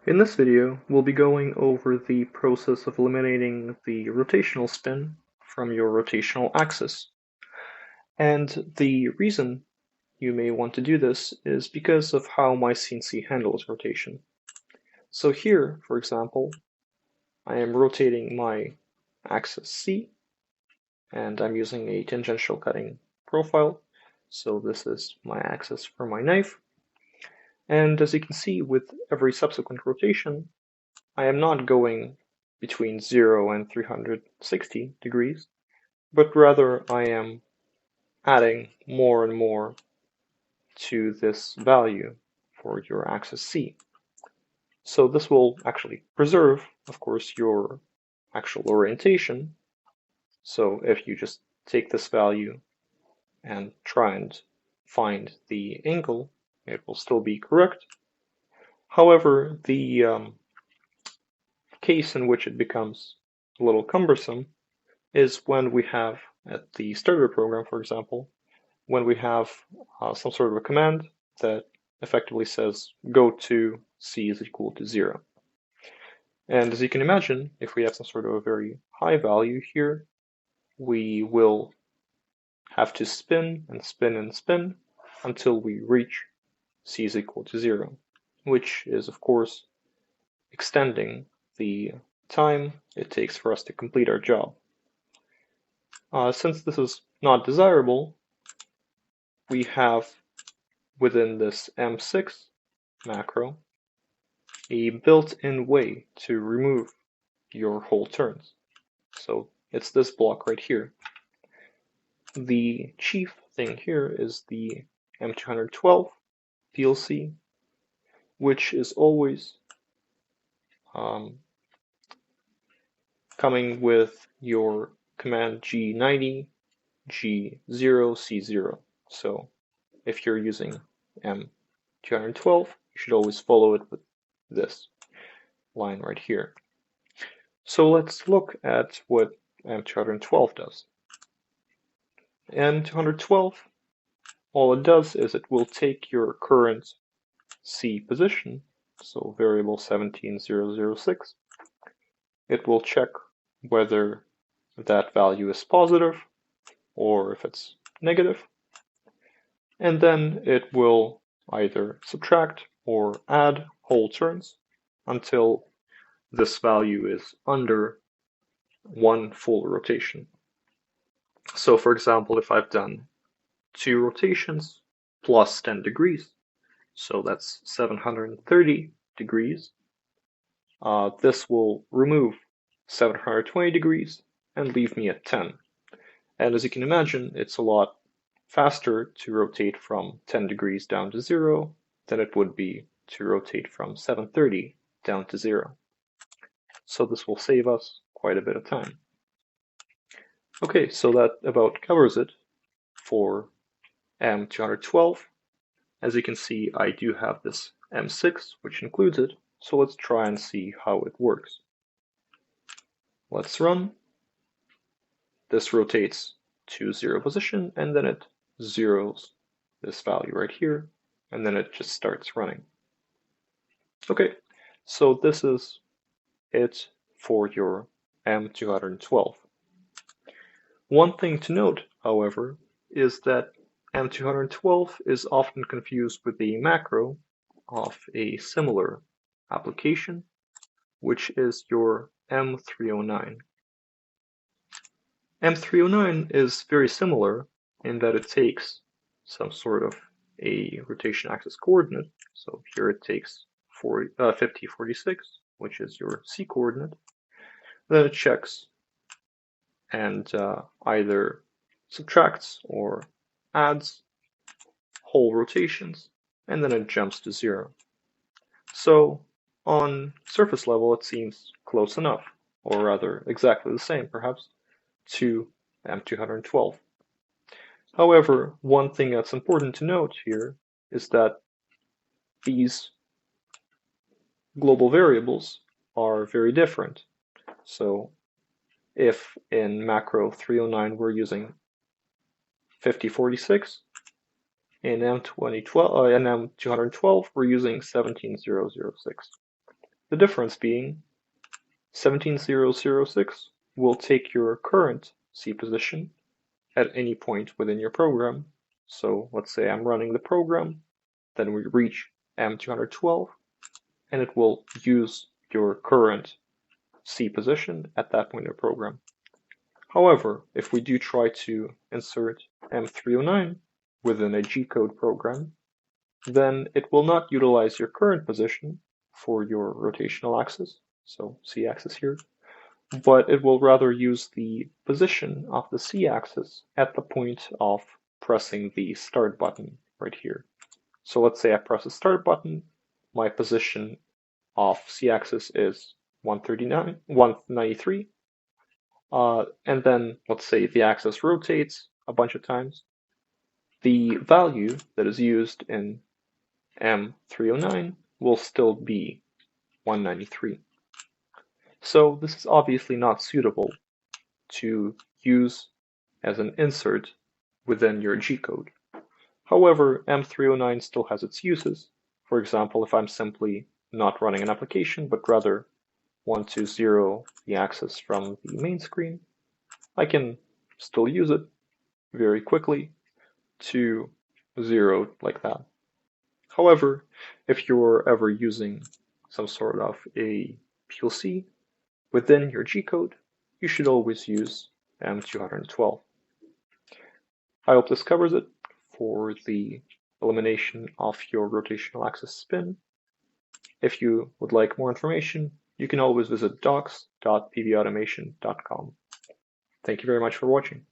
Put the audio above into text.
In this video, we'll be going over the process of eliminating the rotational spin from your rotational axis. And the reason you may want to do this is because of how myCNC handles rotation. So here, for example, I am rotating my axis C, and I'm using a tangential cutting profile. So this is my axis for my knife. And as you can see, with every subsequent rotation, I am not going between 0 and 360 degrees, but rather I am adding more and more to this value for your axis C. So this will actually preserve, of course, your actual orientation. So if you just take this value and try and find the angle, it will still be correct. However, the case in which it becomes a little cumbersome is when we have, at the start of a program, for example, when we have some sort of a command that effectively says go to C is equal to 0. And as you can imagine, if we have some sort of a very high value here, we will have to spin and spin and spin until we reach C is equal to 0, which is, of course, extending the time it takes for us to complete our job. Since this is not desirable, we have within this M6 macro a built-in way to remove your whole turns. So it's this block right here. The chief thing here is the M212 PLC, which is always coming with your command G90, G0, C0. So if you're using M212, you should always follow it with this line right here. So let's look at what M212 does. M212, all it does is it will take your current C position, so variable 17006, it will check whether that value is positive or if it's negative, and then it will either subtract or add whole turns until this value is under one full rotation. So for example, if I've done 2 rotations plus 10 degrees, so that's 730 degrees, this will remove 720 degrees and leave me at 10. And as you can imagine, it's a lot faster to rotate from 10 degrees down to 0 than it would be to rotate from 730 down to 0. So this will save us quite a bit of time. Okay, so that about covers it for M212. As you can see, I do have this M6, which includes it, so let's try and see how it works. Let's run. This rotates to 0 position, and then it zeroes this value right here, and then it just starts running. Okay, so this is it for your M212. One thing to note, however, is that M212 is often confused with the macro of a similar application, which is your M309. M309 is very similar in that it takes some sort of a rotation axis coordinate. So here it takes 5046, which is your C coordinate. Then it checks and either subtracts or adds whole rotations, and then it jumps to 0. So on surface level, it seems close enough, or rather exactly the same, perhaps, to M212. However, one thing that's important to note here is that these global variables are very different. So if in macro 309 we're using 5046, in M212 we're using 17006. The difference being 17006 will take your current C position at any point within your program. So let's say I'm running the program, then we reach M212, and it will use your current C position at that point in the program. However, if we do try to insert M309 within a G-code program, then it will not utilize your current position for your rotational axis, so C-axis here, but it will rather use the position of the C-axis at the point of pressing the start button right here. So let's say I press the start button, my position of C-axis is 193, and then let's say the axis rotates a bunch of times. The value that is used in M309 will still be 193. So this is obviously not suitable to use as an insert within your G-code. However, M309 still has its uses. For example, if I'm simply not running an application, but rather want to zero the axis from the main screen, I can still use it very quickly to zero like that. However, if you're ever using some sort of a PLC within your G-code, you should always use M212. I hope this covers it for the elimination of your rotational axis spin. If you would like more information, you can always visit docs.pvautomation.com. Thank you very much for watching.